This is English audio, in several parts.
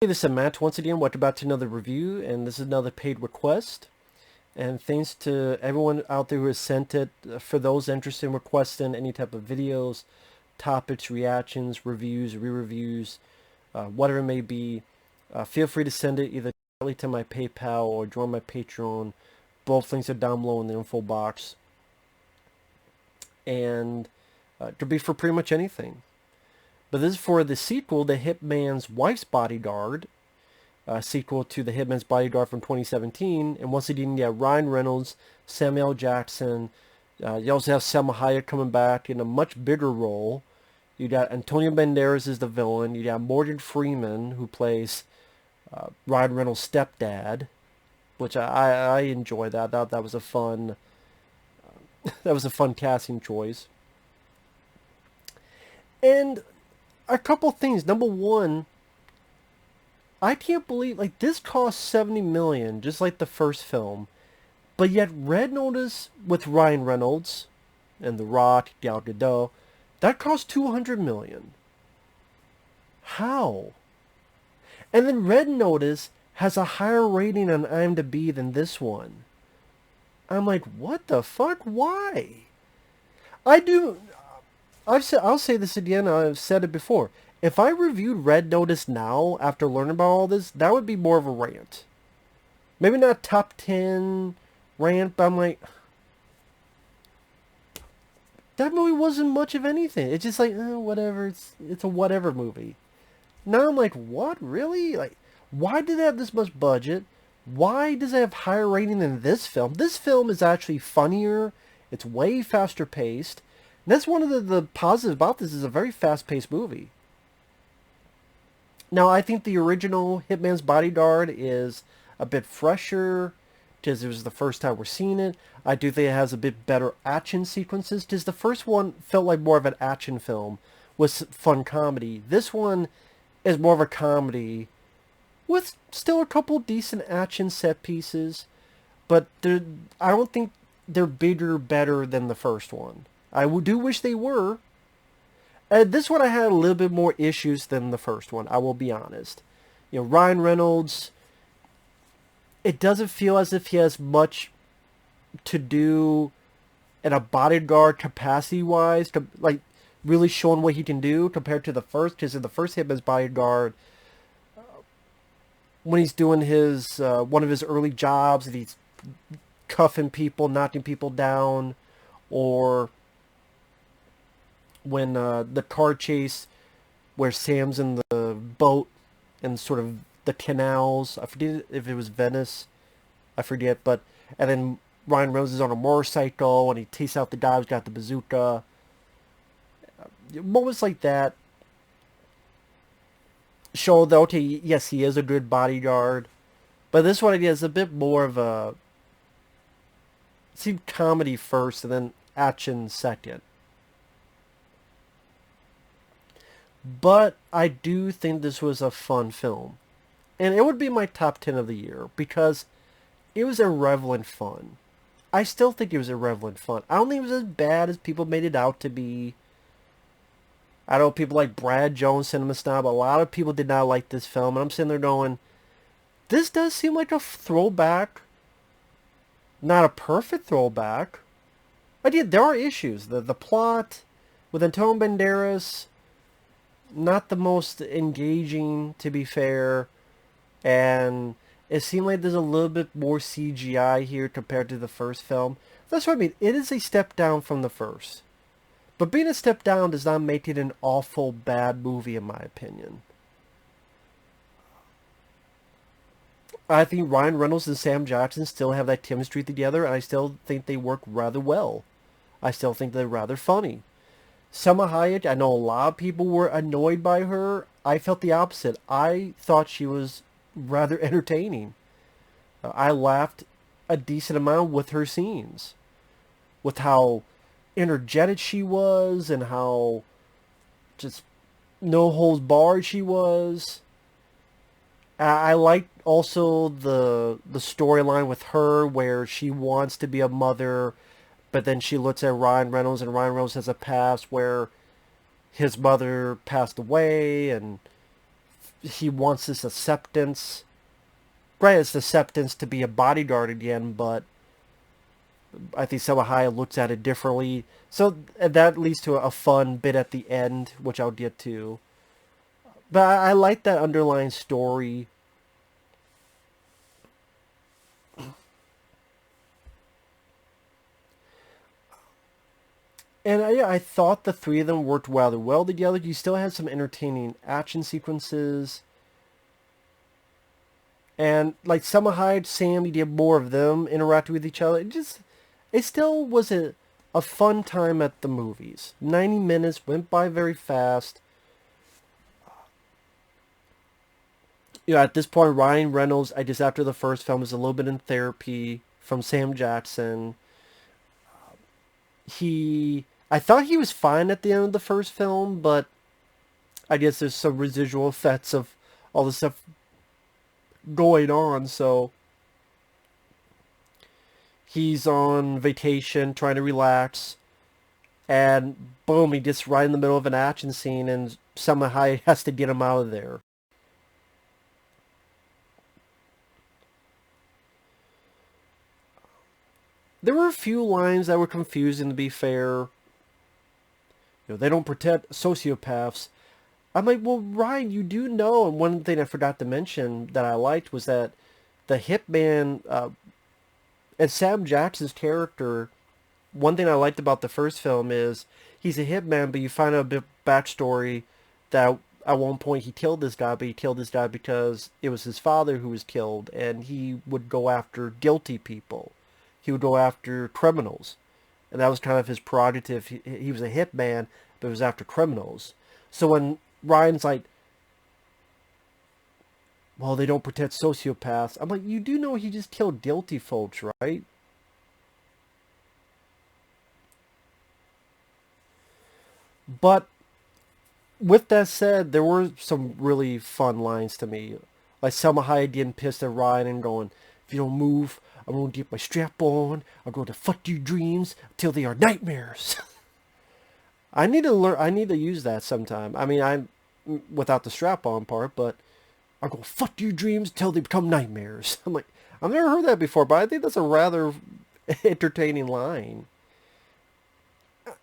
Hey, this is Matt once again. Welcome back to another review, and this is another paid request. And thanks to everyone out there who has sent it. For those interested in requesting any type of videos, topics, reactions, reviews, re-reviews, whatever it may be, feel free to send it either directly to my PayPal or join my Patreon. Both links are down below in the info box. And it could be for pretty much anything. But this is for the sequel, The Hitman's Wife's Bodyguard, sequel to The Hitman's Bodyguard from 2017. And once again, you have Ryan Reynolds, Samuel Jackson. You also have Salma Hayek coming back in a much bigger role. You got Antonio Banderas as the villain. You got Morgan Freeman, who plays Ryan Reynolds' stepdad, which I enjoy that. That was a fun that was a fun casting choice. And a couple things. Number one, I can't believe, like, this cost 70 million, just like the first film. But yet Red Notice with Ryan Reynolds and The Rock, Gal Gadot, that cost 200 million. How? And then Red Notice has a higher rating on IMDb than this one. I'm like, what the fuck? Why? I do. I'll say this again. I've said it before. If I reviewed Red Notice now after learning about all this, that would be more of a rant. Maybe not top 10 rant, but I'm like, that movie wasn't much of anything. It's just like, whatever. It's a whatever movie. Now I'm like, what? Really? Like, why did it have this much budget? Why does it have higher rating than this film? This film is actually funnier. It's way faster paced. And that's one of the positives about this is a very fast-paced movie. Now, I think the original Hitman's Bodyguard is a bit fresher because it was the first time we're seeing it. I do think it has a bit better action sequences because the first one felt like more of an action film with fun comedy. This one is more of a comedy with still a couple decent action set pieces, but I don't think they're bigger, better than the first one. I do wish they were. This one I had a little bit more issues than the first one, I will be honest. You know, Ryan Reynolds, it doesn't feel as if he has much to do in a bodyguard capacity-wise, like really showing what he can do compared to the first, because in the first Hitman's Bodyguard, when he's doing his one of his early jobs and he's cuffing people, knocking people down, or when the car chase where Sam's in the boat and sort of the canals. I forget if it was Venice. I forget, but and then Ryan Reynolds is on a motorcycle and he takes out the guy who's got the bazooka. Moments like that show that, okay, yes, he is a good bodyguard, but this one is a bit more of a, it seemed comedy first and then action second. But I do think this was a fun film. And it would be my top 10 of the year because it was irreverent fun. I still think it was irreverent fun. I don't think it was as bad as people made it out to be. I know people like Brad Jones, Cinema Snob. A lot of people did not like this film. And I'm sitting there going, this does seem like a throwback. Not a perfect throwback. Again, there are issues. The plot with Antonio Banderas, not the most engaging, to be fair, and it seemed like there's a little bit more CGI here compared to the first film. That's what I mean. It is a step down from the first. But being a step down does not make it an awful bad movie, in my opinion. I think Ryan Reynolds and Sam Jackson still have that chemistry together, and I still think they work rather well. I still think they're rather funny. Salma Hayek, I know a lot of people were annoyed by her. I felt the opposite. I thought she was rather entertaining. I laughed a decent amount with her scenes. With how energetic she was and how just no holds barred she was. I liked also the storyline with her where she wants to be a mother, but then she looks at Ryan Reynolds, and Ryan Reynolds has a past where his mother passed away, and he wants this acceptance. Right, it's acceptance to be a bodyguard again, but I think Salma Hayek looks at it differently. So that leads to a fun bit at the end, which I'll get to. But I like that underlying story. And yeah, I thought the three of them worked rather well together. You still had some entertaining action sequences. And like Salma Hayek, Sam, you did more of them interacting with each other. It still was a fun time at the movies. 90 minutes went by very fast. At this point, Ryan Reynolds, I just after the first film was a little bit in therapy from Sam Jackson. I thought he was fine at the end of the first film, but I guess there's some residual effects of all the stuff going on. So he's on vacation, trying to relax, and boom, he gets right in the middle of an action scene, and Salma Hayek has to get him out of there. There were a few lines that were confusing, to be fair. They don't protect sociopaths. I'm like, well, Ryan, you do know. And one thing I forgot to mention that I liked was that the Hitman and Sam Jackson's character. One thing I liked about the first film is he's a hitman, but you find out a bit backstory that at one point he killed this guy, but he killed this guy because it was his father who was killed, and he would go after guilty people. He would go after criminals, and that was kind of his prerogative. He was a hitman, but it was after criminals. So when Ryan's like, well, they don't protect sociopaths, I'm like, you do know he just killed guilty folks, right? But with that said, there were some really fun lines to me. Like Selma Hayek getting pissed at Ryan and going, if you don't move, I'm going to get my strap on. I'm going to fuck your dreams till they are nightmares. I need to learn. I need to use that sometime. I mean, I'm without the strap on part, but I'm going to fuck your dreams till they become nightmares. I'm like, I've never heard that before, but I think that's a rather entertaining line.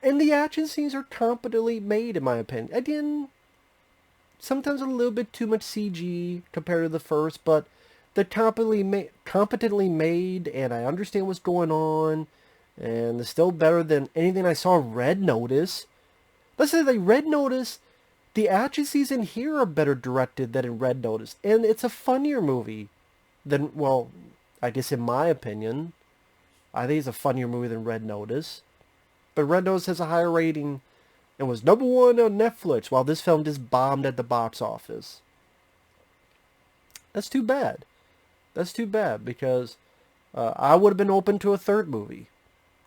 And the action scenes are competently made, in my opinion. Again, sometimes a little bit too much CG compared to the first, but they're competently made, and I understand what's going on, and they're still better than anything I saw Red Notice. Let's say like Red Notice, the action scenes in here are better directed than in Red Notice, and it's a funnier movie than, well, I guess in my opinion, I think it's a funnier movie than Red Notice. But Red Notice has a higher rating and was number one on Netflix, while this film just bombed at the box office. That's too bad. That's too bad because I would have been open to a third movie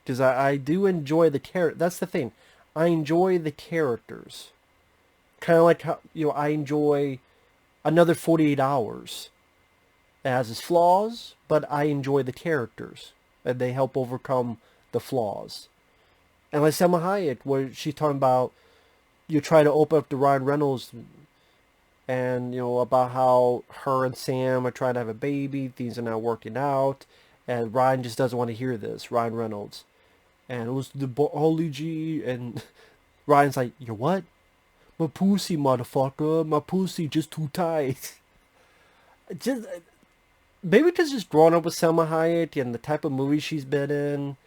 because I do enjoy the character. That's the thing. I enjoy the characters. Kind of like how I enjoy another 48 Hours. It has its flaws, but I enjoy the characters and they help overcome the flaws. And like Selma Hayek, where she's talking about you try to open up to Ryan Reynolds and, about how her and Sam are trying to have a baby, things are not working out, and Ryan just doesn't want to hear this, Ryan Reynolds. And it was the Holy G, and Ryan's like, you're what? My pussy, motherfucker, my pussy just too tight. Just, maybe because just growing up with Selma Hayek and the type of movies she's been in,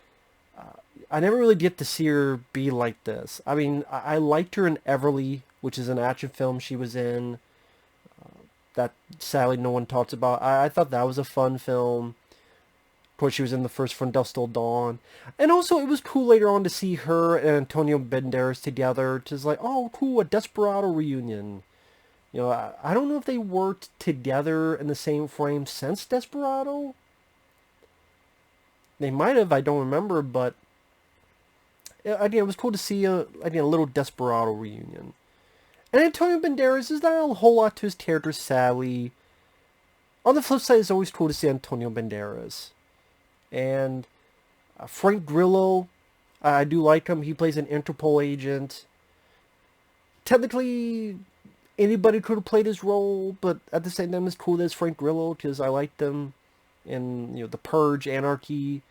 I never really get to see her be like this. I mean, I liked her in Everly, which is an action film she was in that sadly no one talks about. I thought that was a fun film. Of course, she was in the first From Dusk Till Dawn. And also, it was cool later on to see her and Antonio Banderas together. Just like, oh, cool, a Desperado reunion. I don't know if they worked together in the same frame since Desperado. They might have, I don't remember, but again, it was cool to see a little Desperado reunion. And Antonio Banderas is not a whole lot to his character, sadly. On the flip side, it's always cool to see Antonio Banderas. And Frank Grillo, I do like him. He plays an Interpol agent. Technically, anybody could have played his role, but at the same time, it's cool that it's Frank Grillo because I liked him in The Purge, Anarchy,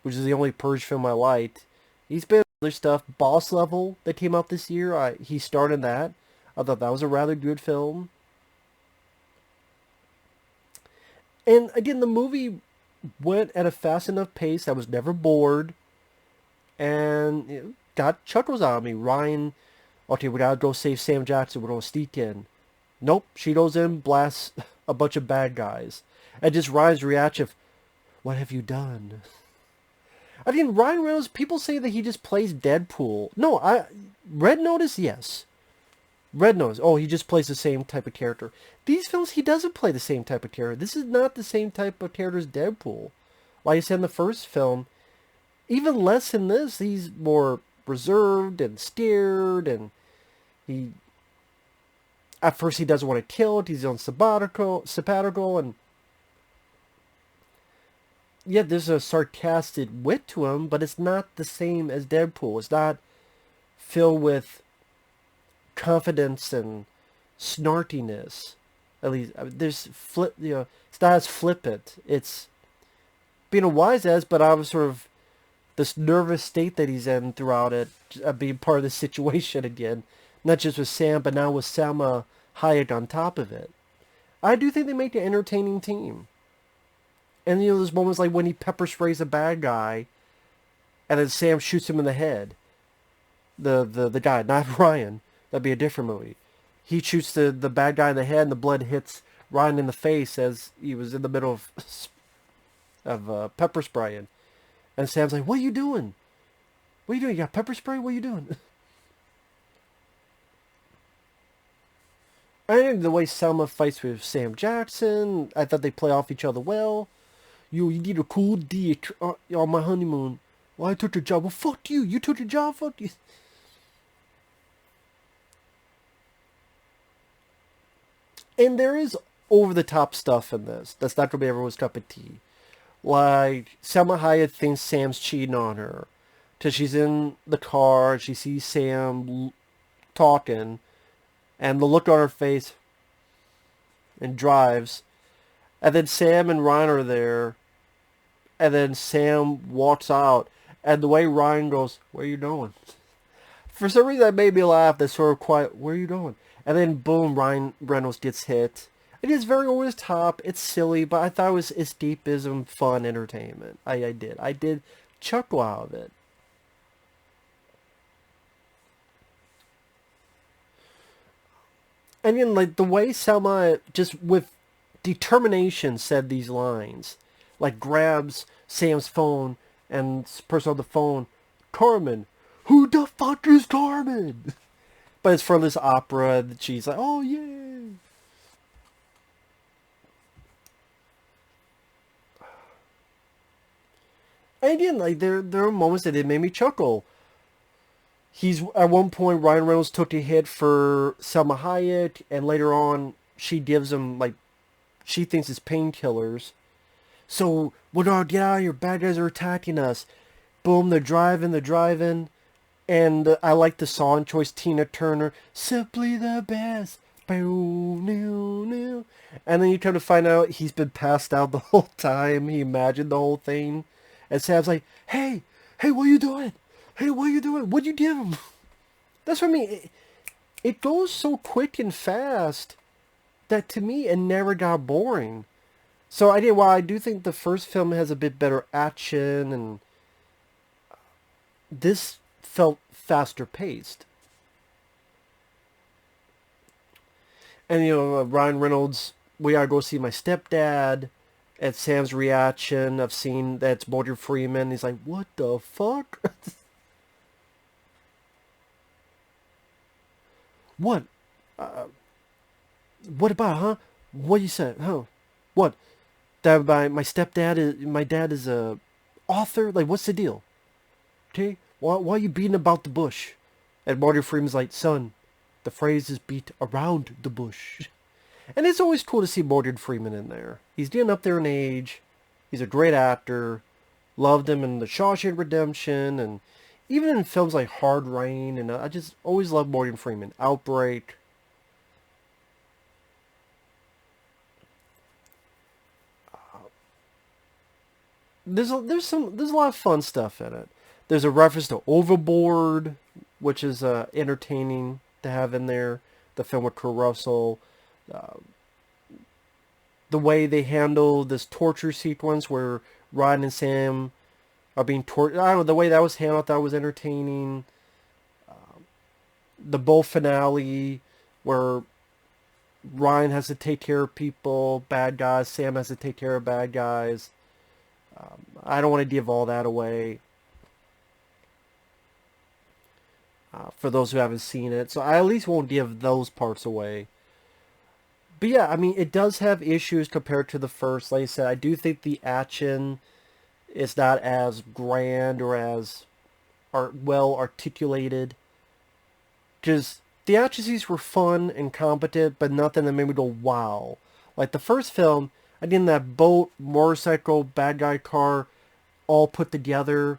which is the only Purge film I liked. He's been in other stuff. Boss Level that came out this year. He starred in that. I thought that was a rather good film. And again, the movie went at a fast enough pace. I was never bored, and got chuckles out of me. Ryan, okay, we gotta go save Sam Jackson. We're gonna sneak in. Nope, she goes in, blasts a bunch of bad guys, and just Ryan's reaction of, "What have you done?" I mean, Ryan Reynolds. People say that he just plays Deadpool. No, Red Notice, yes. Red Notice. Oh, he just plays the same type of character. These films, he doesn't play the same type of character. This is not the same type of character as Deadpool. Like I said in the first film, even less in this, he's more reserved and scared, and he at first he doesn't want to kill it. He's on sabbatical, and yeah, there's a sarcastic wit to him, but it's not the same as Deadpool. It's not filled with confidence and snarkiness. At least there's it's not as flippant. It's being a wise ass, but I was sort of this nervous state that he's in throughout it, being part of the situation again, not just with Sam, but now with Salma Hayek on top of it. I do think they make an entertaining team. And there's moments like when he pepper sprays a bad guy, and then Sam shoots him in the head. The guy, not Ryan. That'd be a different movie. He shoots the bad guy in the head, and the blood hits Ryan in the face as he was in the middle of pepper spraying. And Sam's like, "What are you doing? What are you doing? You got pepper spray? What are you doing?" And the way Selma fights with Sam Jackson, I thought they play off each other well. You need a cool date on my honeymoon. Well, I took your job. Well, fuck you. You took your job. Fuck you. And there is over-the-top stuff in this. That's not going to be everyone's cup of tea. Like, Salma Hayek thinks Sam's cheating on her. Till she's in the car, she sees Sam talking, and the look on her face, and drives. And then Sam and Ryan are there, and then Sam walks out, and the way Ryan goes, "Where are you going?" For some reason that made me laugh. That's sort of quiet, "Where are you going?" And then boom, Ryan Reynolds gets hit. It is very over the top. It's silly, but I thought it was escapism, fun, entertainment. I did. I did chuckle out of it. And then, like, the way Selma just with determination said these lines, like grabs Sam's phone and the person on the phone, "Carmen, who the fuck is Carmen?" But it's from this opera that she's like, "Oh yeah." And again, like there are moments that it made me chuckle. He's at one point Ryan Reynolds took a hit for Salma Hayek, and later on she gives him like she thinks it's painkillers. So we're gonna get out of here. Bad guys are attacking us. Boom, they're driving, and I like the song choice. Tina Turner, "Simply the Best." Boom, new, new. And then you come to find out he's been passed out the whole time. He imagined the whole thing. And Sam's like, "Hey, hey, what are you doing? Hey, what are you doing? What'd you give him?" That's what I mean. It goes so quick and fast that to me it never got boring. So while I do think the first film has a bit better action, and this felt faster paced. And Ryan Reynolds, "We gotta go see my stepdad." At Sam's reaction of seeing that it's Morgan Freeman, he's like, "What the fuck?" "What? Uh, what about, huh? What you said? Huh? What? That my dad is a author? Like, what's the deal? Okay? Why are you beating about the bush?" And Morgan Freeman's like, "Son, the phrase is beat around the bush." And it's always cool to see Morgan Freeman in there. He's getting up there in age. He's a great actor. Loved him in The Shawshank Redemption, and even in films like Hard Rain. And I just always loved Morgan Freeman. Outbreak. there's a lot of fun stuff in it. There's a reference to Overboard, which is entertaining to have in there. The film with Kurt Russell, uh, the way they handle this torture sequence where Ryan and Sam are being tortured. I don't know, the way that was handled, that was entertaining. The bull finale where Ryan has to take care of people, bad guys. Sam has to take care of bad guys. I don't want to give all that away for those who haven't seen it. So I at least won't give those parts away. But yeah, I mean, it does have issues compared to the first. Like I said, I do think the action is not as grand or as well articulated. Because the action scenes were fun and competent, but nothing that made me go, wow. Like the first film, I did that boat, motorcycle, bad guy car, all put together.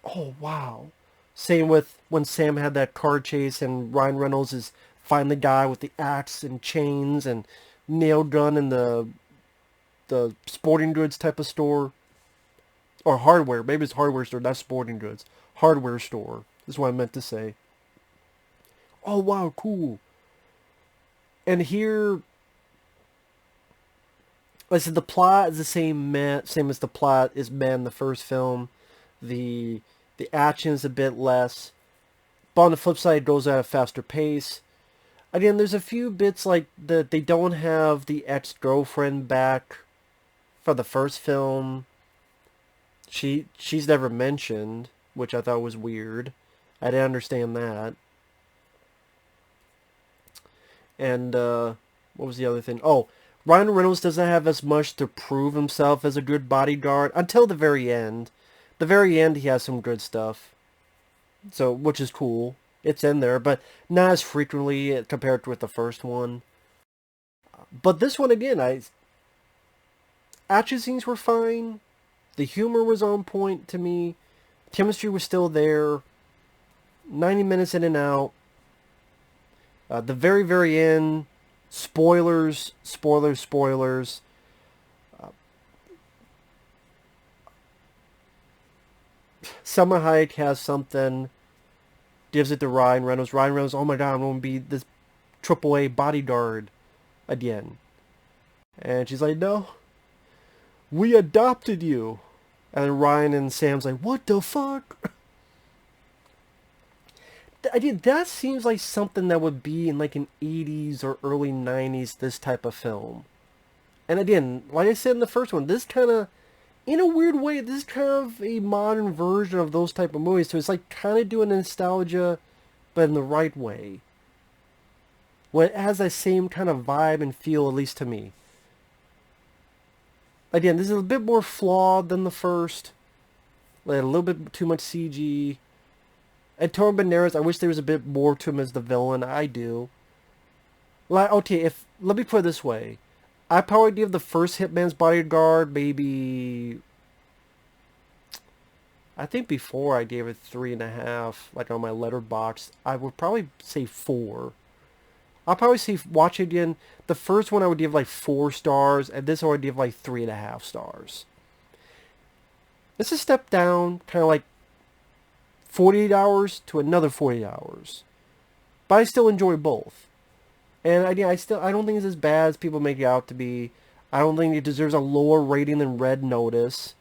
Oh, wow. Same with when Sam had that car chase and Ryan Reynolds is find the guy with the axe and chains and nail gun in the sporting goods type of store. Or hardware. Maybe it's hardware store, not sporting goods. Hardware store is what I meant to say. Oh, wow, cool. And here, like I said, the plot is the same as the plot is in the first film. The action is a bit less. But on the flip side, it goes at a faster pace. Again, there's a few bits like that they don't have the ex-girlfriend back for the first film. She's never mentioned, which I thought was weird. I didn't understand that. And what was the other thing? Oh, Ryan Reynolds doesn't have as much to prove himself as a good bodyguard until the very end. The very end, he has some good stuff. So, which is cool. It's in there, but not as frequently compared with the first one. But this one again, action scenes were fine. The humor was on point to me. Chemistry was still there. 90 minutes in and out. The very, very end. Spoilers. Salma Hayek has something. Gives it to Ryan Reynolds. Ryan Reynolds, oh my god, I'm going to be this AAA bodyguard again. And she's like, no. We adopted you. And Ryan and Sam's like, what the fuck? That seems like something that would be in like an 80s or early 90s, this type of film. And again, like I said in the first one, this kind of, in a weird way, this is kind of a modern version of those type of movies. So it's like kind of doing nostalgia, but in the right way. Well, it has that same kind of vibe and feel, at least to me. Again, this is a bit more flawed than the first. Like a little bit too much CG. And Banderas, I wish there was a bit more to him as the villain. I do. Like, okay, let me put it this way. I probably give the first Hitman's Bodyguard maybe, I think before I gave it 3.5, like on my letterbox, I would probably say 4. I'll probably say, watch it again. The first one I would give like 4 stars, and this one I would give like 3.5 stars. It's a step down, kind of like 48 hours to another 48 hours. But I still enjoy both. And again, I don't think it's as bad as people make it out to be. I don't think it deserves a lower rating than Red Notice.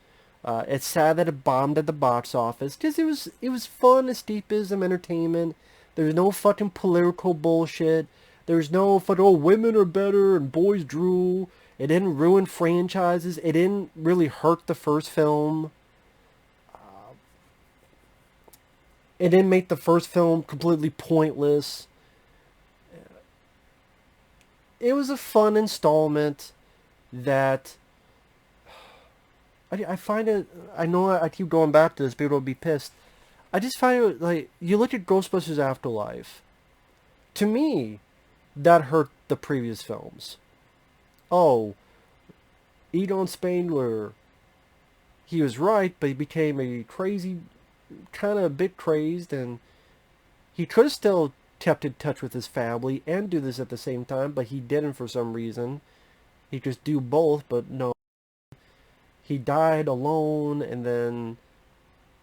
It's sad that it bombed at the box office because it was fun, escapism, entertainment. There's no fucking political bullshit. There's no fucking, oh, women are better and boys drool. It didn't ruin franchises. It didn't really hurt the first film. It didn't make the first film completely pointless. It was a fun installment that I find it. I know I keep going back to this. People will be pissed. I just find it like you look at Ghostbusters Afterlife. To me, that hurt the previous films. Oh, Egon Spangler. He was right, but he became a crazy, kind of a bit crazed, and he could have still kept in touch with his family and do this at the same time, but he didn't for some reason. He just do both, but no. he died alone, and then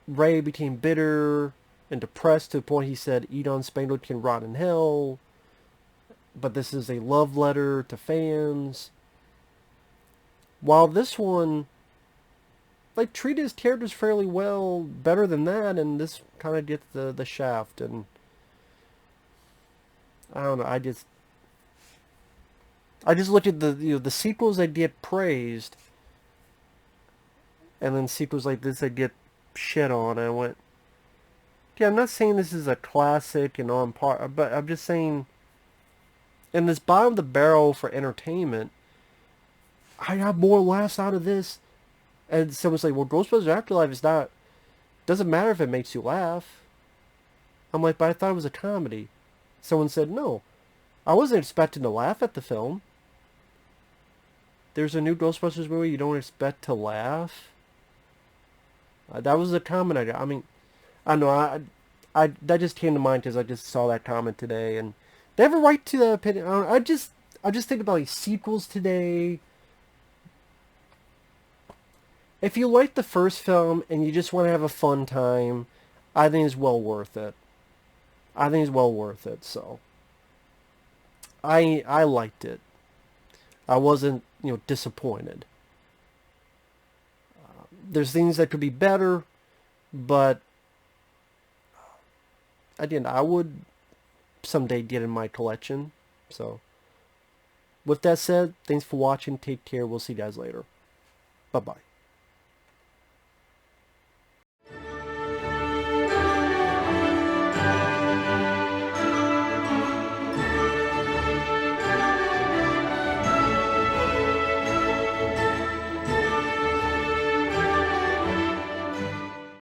Ray became bitter and depressed to the point he said Egon Spengler can rot in hell. But this is a love letter to fans. While this one, like, treated his characters fairly well, better than that, and this kind of gets the shaft. And I don't know. I just looked at the sequels that get praised, and then sequels like this that get shit on. And I went, yeah, I'm not saying this is a classic and on par, but I'm just saying, in this bottom of the barrel for entertainment, I got more laughs out of this. And someone's like, well, Ghostbusters Afterlife is not, doesn't matter if it makes you laugh. I'm like, but I thought it was a comedy. Someone said, no, I wasn't expecting to laugh at the film. There's a new Ghostbusters movie, you don't expect to laugh? That was a comment I got. I mean, I don't know, I that just came to mind because I just saw that comment today, and they have a right to the opinion. I just think about like sequels today. If you like the first film and you just want to have a fun time, I think it's well worth it. I think it's well worth it. So I liked it. I wasn't, disappointed. There's things that could be better, but again, I would someday get in my collection. So with that said, thanks for watching. Take care. We'll see you guys later. Bye-bye.